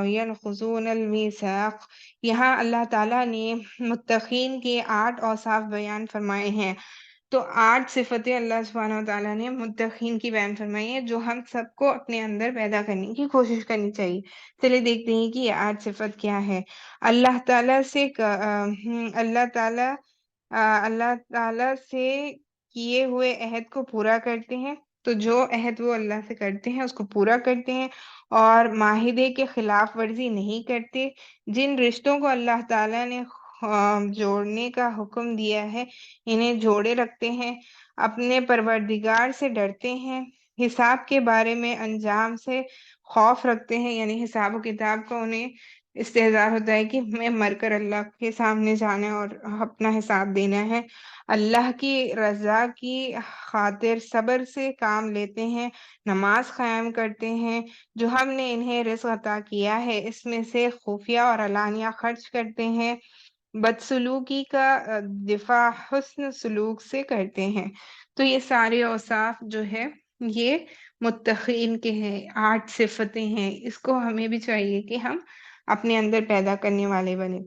ینقضون المیثاق۔ یہاں اللہ تعالیٰ نے متقین کے 8 اوصاف بیان فرمائے ہیں۔ تو 8 صفتیں اللہ سبحانہ وتعالیٰ نے متقین کی بیان فرمائی ہیں، جو ہم سب کو اپنے اندر پیدا کرنے کی کوشش کرنی چاہیے۔ چلیے دیکھتے ہیں کہ یہ 8 صفت کیا ہے۔ اللہ تعالیٰ سے اللہ تعالیٰ سے کیے ہوئے عہد کو پورا کرتے ہیں، تو جو عہد وہ اللہ سے کرتے ہیں اس کو پورا کرتے ہیں اور معاہدے کے خلاف ورزی نہیں کرتے، جن رشتوں کو اللہ تعالیٰ نے جوڑنے کا حکم دیا ہے انہیں جوڑے رکھتے ہیں، اپنے پروردگار سے ڈرتے ہیں، حساب کے بارے میں انجام سے خوف رکھتے ہیں، یعنی حساب و کتاب کا انہیں استحضار ہوتا ہے کہ ہمیں مر کر اللہ کے سامنے جانا ہے اور اپنا حساب دینا ہے، اللہ کی رضا کی خاطر صبر سے کام لیتے ہیں، نماز قائم کرتے ہیں، جو ہم نے انہیں رزق عطا کیا ہے اس میں سے خفیہ اور علانیہ خرچ کرتے ہیں، بدسلوکی کا دفاع حسن سلوک سے کرتے ہیں۔ تو یہ سارے اوصاف جو ہے یہ متقین کے ہیں، 8 صفتیں ہیں، اس کو ہمیں بھی چاہیے کہ ہم اپنے اندر پیدا کرنے والے بنے۔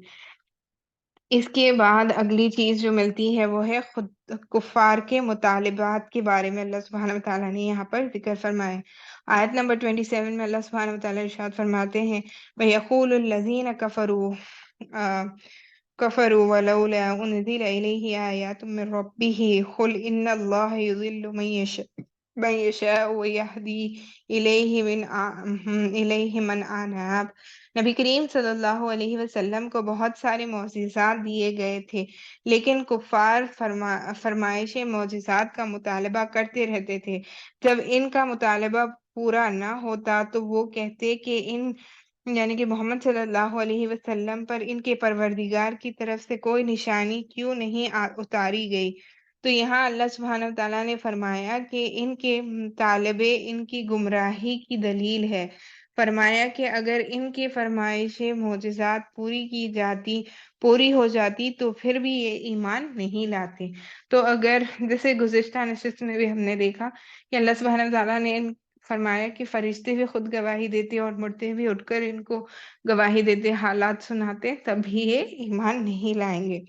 اس کے بعد اگلی چیز جو ملتی ہے وہ ہے خود کفار کے مطالبات کے بارے میں اللہ سبحانہ وتعالیٰ نے یہاں پر ذکر فرمایا ہے۔ آیت نمبر 27 میں اللہ سبحانہ وتعالیٰ ارشاد فرماتے ہیں وَيَقُولُ الَّذِينَ كَفَرُوا وَلَوْلَا أُنزِلَ إِلَيْهِ آيَاتٌ مِّن رَّبِّهِ قُلْ إِنَّ اللَّهَ يُضِلُّ من يشاء ويهدي إليه من آناب۔ نبی کریم صلی اللہ علیہ وسلم کو بہت سارے معجزات دیے گئے تھے، لیکن کفار فرمائش معجزات کا مطالبہ کرتے رہتے تھے۔ جب ان کا مطالبہ پورا نہ ہوتا تو وہ کہتے کہ یعنی کہ محمد صلی اللہ علیہ وسلم پر ان کے پروردگار کی طرف سے کوئی نشانی کیوں نہیں اتاری گئی۔ تو یہاں اللہ سبحانہ وتعالیٰ نے فرمایا کہ ان کے مطالبے ان کی گمراہی کی دلیل ہے۔ فرمایا کہ اگر ان کی فرمائشیں معجزات پوری ہو جاتی تو پھر بھی یہ ایمان نہیں لاتے۔ تو اگر جیسے گزشتہ نشست میں بھی ہم نے دیکھا کہ اللہ سبحانہ وتعالیٰ نے فرمایا کہ فرشتے بھی خود گواہی دیتے اور مردے بھی اٹھ کر ان کو گواہی دیتے، حالات سناتے، تب بھی یہ ایمان نہیں لائیں گے۔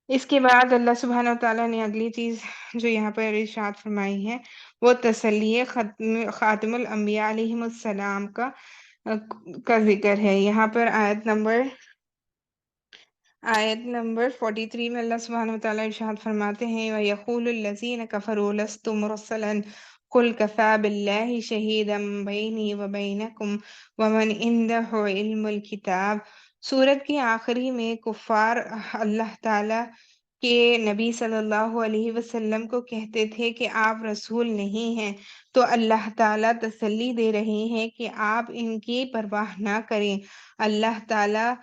اس کے بعد اللہ سبحانہ وتعالیٰ نے اگلی چیز جو یہاں پر ارشاد فرمائی ہے وہ تسلی خاتم الانبیاء علیہ السلام کا ذکر ہے۔ یہاں پر آیت نمبر 43 میں اللہ سبحانہ وتعالیٰ ارشاد فرماتے ہیں وَيَقُولُ الَّذِينَ كَفَرُوا لَسْتُ مُرْسَلًا قُلْ كَفَىٰ بِاللَّهِ شَهِيدًا بَيْنِي وَبَيْنَكُمْ وَمَنْ عِندَهُ عِلْمُ الْكِتَابِ۔ سورت کے آخری میں کفار اللہ تعالیٰ کے نبی صلی اللہ علیہ وسلم کو کہتے تھے کہ آپ رسول نہیں ہیں، تو اللہ تعالیٰ تسلی دے رہے ہیں کہ آپ ان کی پرواہ نہ کریں۔ اللہ تعالیٰ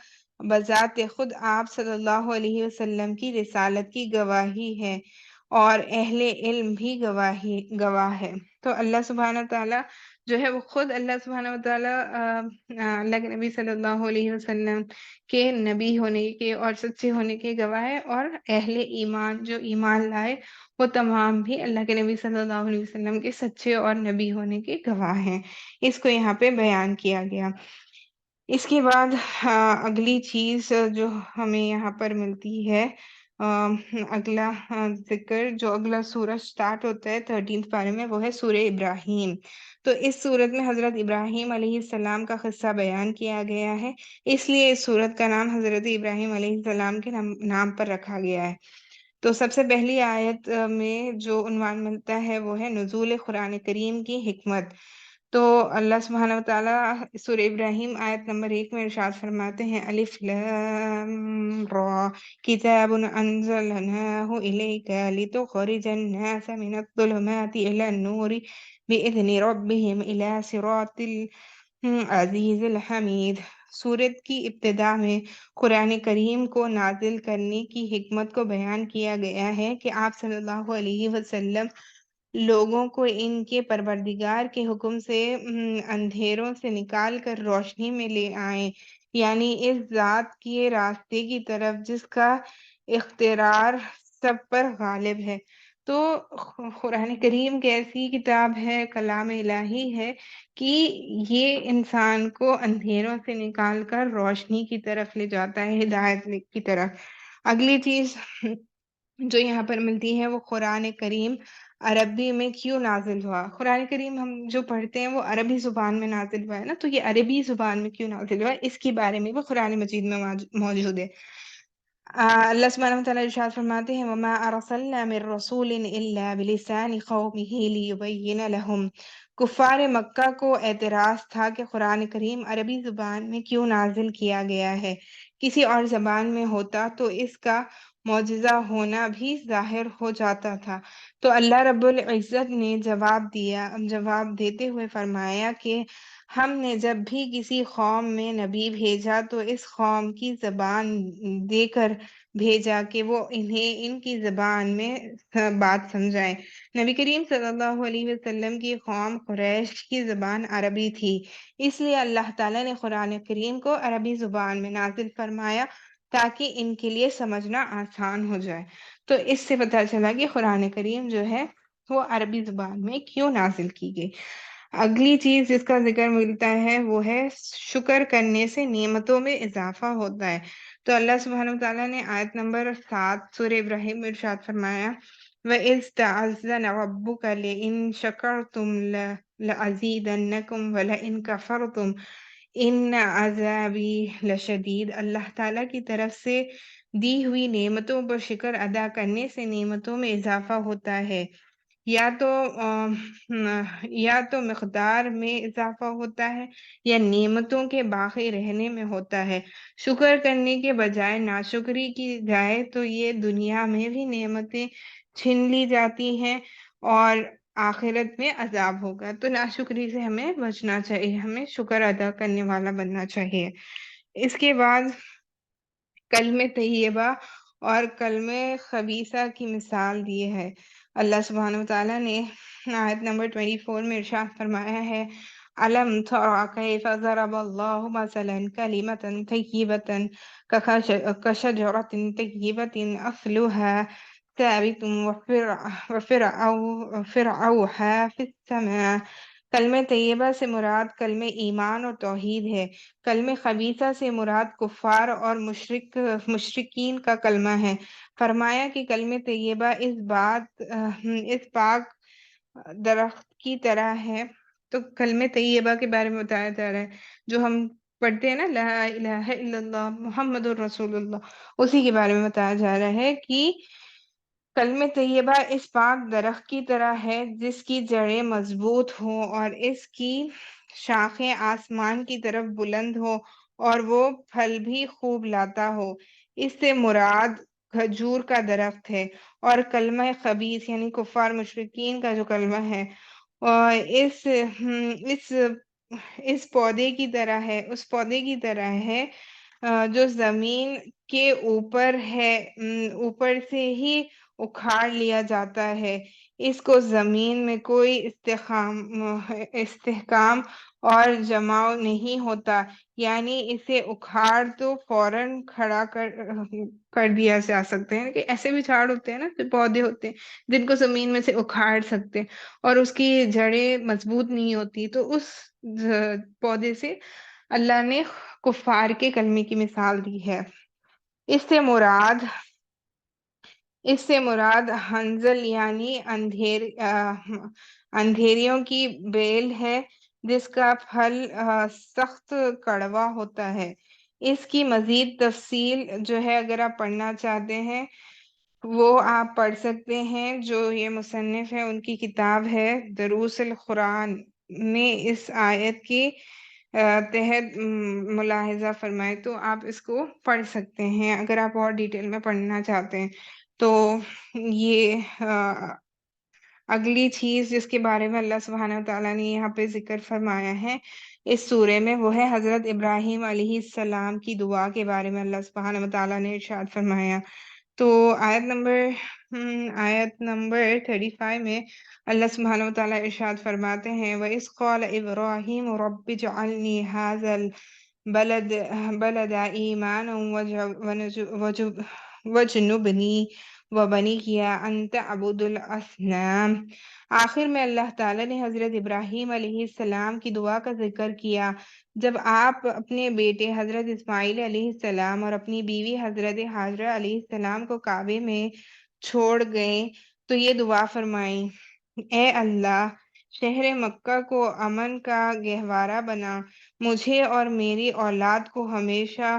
بذات خود آپ صلی اللہ علیہ وسلم کی رسالت کی گواہی ہے اور اہل علم بھی گواہ ہے۔ تو اللہ سبحانہ تعالیٰ جو ہے وہ خود اللہ سبحانہ وتعالیٰ اللہ کے نبی صلی اللہ علیہ وسلم کے نبی ہونے کے اور سچے ہونے کے گواہ ہے، اور اہل ایمان جو ایمان لائے وہ تمام بھی اللہ کے نبی صلی اللہ علیہ وسلم کے سچے اور نبی ہونے کے گواہ ہیں۔ اس کو یہاں پہ بیان کیا گیا۔ اس کے بعد اگلی چیز جو ہمیں یہاں پر ملتی ہے اگلا ذکر جو اگلا سورہ سٹارٹ ہوتا ہے 13 پارے میں وہ ہے سورہ ابراہیم۔ تو اس سورت میں حضرت ابراہیم علیہ السلام کا قصہ بیان کیا گیا ہے، اس لیے اس سورت کا نام حضرت ابراہیم علیہ السلام کے نام پر رکھا گیا ہے۔ تو سب سے پہلی آیت میں جو عنوان ملتا ہے وہ ہے نزول قرآن کریم کی حکمت۔ تو اللہ سبحانہ وتعالیٰ سورہ ابراہیم آیت نمبر 1 میں ارشاد فرماتے ہیں الف لام را کتاب انزلناه الیک لتخرج الناس من الظلمات الى النور باذن ربهم الى صراط العزیز الحمید۔ سورت کی ابتدا میں قرآن کریم کو نازل کرنے کی حکمت کو بیان کیا گیا ہے کہ آپ صلی اللہ علیہ وسلم لوگوں کو ان کے پروردگار کے حکم سے اندھیروں سے نکال کر روشنی میں لے آئیں، یعنی اس ذات کے راستے کی طرف جس کا اختیار سب پر غالب ہے۔ تو قرآن کریم کی ایسی کتاب ہے، کلام الہی ہے کہ یہ انسان کو اندھیروں سے نکال کر روشنی کی طرف لے جاتا ہے، ہدایت کی طرف۔ اگلی چیز جو یہاں پر ملتی ہے وہ قرآن کریم عربی میں کیوں نازل ہوا۔ قرآن کریم ہم جو پڑھتے ہیں وہ عربی زبان میں نازل ہوا ہے نا، تو یہ عربی زبان میں کیوں نازل ہوا ہے اس کے بارے میں وہ قرآن مجید میں موجود ہے۔ اللہ سبحانہ وتعالی ارشاد فرماتے ہیں وما ارسلنا من رسول الا بلسان قومه ليبين لهم۔ کفار مکہ کو اعتراض تھا کہ قرآن کریم عربی زبان میں کیوں نازل کیا گیا ہے، کسی اور زبان میں ہوتا تو اس کا معجزہ ہونا بھی ظاہر ہو جاتا تھا۔ تو اللہ رب العزت نے جواب دیتے ہوئے فرمایا کہ ہم نے جب بھی کسی قوم میں نبی بھیجا تو اس قوم کی زبان دے کر بھیجا کہ وہ انہیں ان کی زبان میں بات سمجھائے۔ نبی کریم صلی اللہ علیہ وسلم کی قوم قریش کی زبان عربی تھی، اس لیے اللہ تعالیٰ نے قرآن کریم کو عربی زبان میں نازل فرمایا تاکہ ان کے لیے سمجھنا آسان ہو جائے۔ تو اس سے پتہ چلا کہ قرآن کریم جو ہے وہ عربی زبان میں کیوں نازل کی گئی۔ اگلی چیز جس کا ذکر ملتا ہے وہ ہے شکر کرنے سے نعمتوں میں اضافہ ہوتا ہے۔ تو اللہ سبحانہ وتعالیٰ نے آیت نمبر 7 سورہ ابراہیم میں ارشاد فرمایا وَإِذْ تَعَذَّنَ رَبُّكَ لَئِن شَكَرْتُمْ لَأَزِيدَنَّكُمْ وَلَئِن كَفَرْتُمْ إِنَّ عَذَابِي لَشَدِيدٌ۔ اللہ تعالیٰ کی طرف سے دی ہوئی نعمتوں پر شکر ادا کرنے سے نعمتوں میں اضافہ ہوتا ہے، یا تو یا تو مقدار میں اضافہ ہوتا ہے یا نعمتوں کے باقی رہنے میں ہوتا ہے۔ شکر کرنے کے بجائے ناشکری کی جائے تو یہ دنیا میں بھی نعمتیں چھین لی جاتی ہیں اور آخرت میں عذاب ہوگا۔ تو ناشکری سے ہمیں بچنا چاہیے، ہمیں شکر ادا کرنے والا بننا چاہیے۔ اس کے بعد کلمہ طیبہ اور کلمہ خبیثہ کی مثال دی ہے۔ اللہ سبحانہ وتعالیٰ نے آیت نمبر 24 میں ارشاد فرمایا ہے علم تر کیف ضرب اللہ مثلا کلمة طیبة کشجرة طیبة اصلها ثابت وفرعها في السماء۔ کلمہ طیبہ سے مراد کلمہ ایمان اور توحید ہے، کلمہ خبیثہ سے مراد کفار اور مشرکین کا کلمہ ہے۔ فرمایا کہ کلمہ طیبہ اس پاک درخت کی طرح ہے۔ تو کلمہ طیبہ کے بارے میں بتایا جا رہا ہے جو ہم پڑھتے ہیں نا لا الہ الا اللہ محمد الرسول اللہ، اسی کے بارے میں بتایا جا رہا ہے کہ کلمہ طیبہ اس پاک درخت کی طرح ہے جس کی جڑیں مضبوط ہوں اور اس کی شاخیں آسمان کی طرف بلند ہو اور وہ پھل بھی خوب لاتا ہو۔ اس سے مراد کھجور کا درخت ہے، اور کلمہ خبیث یعنی کفار مشرکین کا جو کلمہ ہے اور اس پودے کی طرح ہے، اس پودے کی طرح ہے جو زمین کے اوپر ہے، اوپر سے ہی اکھاڑ لیا جاتا ہے۔ اس کو زمین میں کوئی استحکام اور جماؤ نہیں ہوتا، یعنی اسے اکھاڑ تو فوراً کھڑا کر دیا جا سکتے ہیں کہ ایسے بھی جھاڑ ہوتے ہیں نا، جو پودے ہوتے ہیں جن کو زمین میں سے اکھاڑ سکتے ہیں اور اس کی جڑیں مضبوط نہیں ہوتی، تو اس پودے سے اللہ نے کفار کے کلمے کی مثال دی ہے۔ اس سے مراد حنظل یعنی اندھیریوں کی بیل ہے جس کا پھل سخت کڑوا ہوتا ہے۔ اس کی مزید تفصیل جو ہے اگر آپ پڑھنا چاہتے ہیں وہ آپ پڑھ سکتے ہیں، جو یہ مصنف ہے ان کی کتاب ہے دروس القرآن میں اس آیت کی تحت ملاحظہ فرمائے، تو آپ اس کو پڑھ سکتے ہیں اگر آپ اور ڈیٹیل میں پڑھنا چاہتے ہیں۔ تو یہ اگلی چیز جس کے بارے میں اللہ سبحانہ وتعالیٰ نے یہاں پہ ذکر فرمایا ہے اس سورے میں، وہ ہے حضرت ابراہیم علیہ السلام کی دعا کے بارے میں اللہ سبحانہ وتعالیٰ نے ارشاد فرمایا۔ تو آیت نمبر 35 میں اللہ سبحانہ وتعالیٰ ارشاد فرماتے ہیں وَإِذْ قَالَ إِبْرَاهِيمُ رَبِّ اجْعَلْنِي هَٰذَا الْبَلَدَ إِيمَانًا وَاجْنُبْنِي وَبَنِيَّ أَن تَعْبُدُوا الْأَصْنَامَ۔ آخر میں اللہ تعالیٰ نے حضرت ابراہیم علیہ السلام کی دعا کا ذکر کیا جب آپ اپنے بیٹے حضرت اسماعیل علیہ السلام اور اپنی بیوی حضرت ہاجرہ علیہ السلام کو کعبے میں چھوڑ گئے تو یہ دعا فرمائیں اے اللہ شہر مکہ کو امن کا گہوارہ بنا، مجھے اور میری اولاد کو ہمیشہ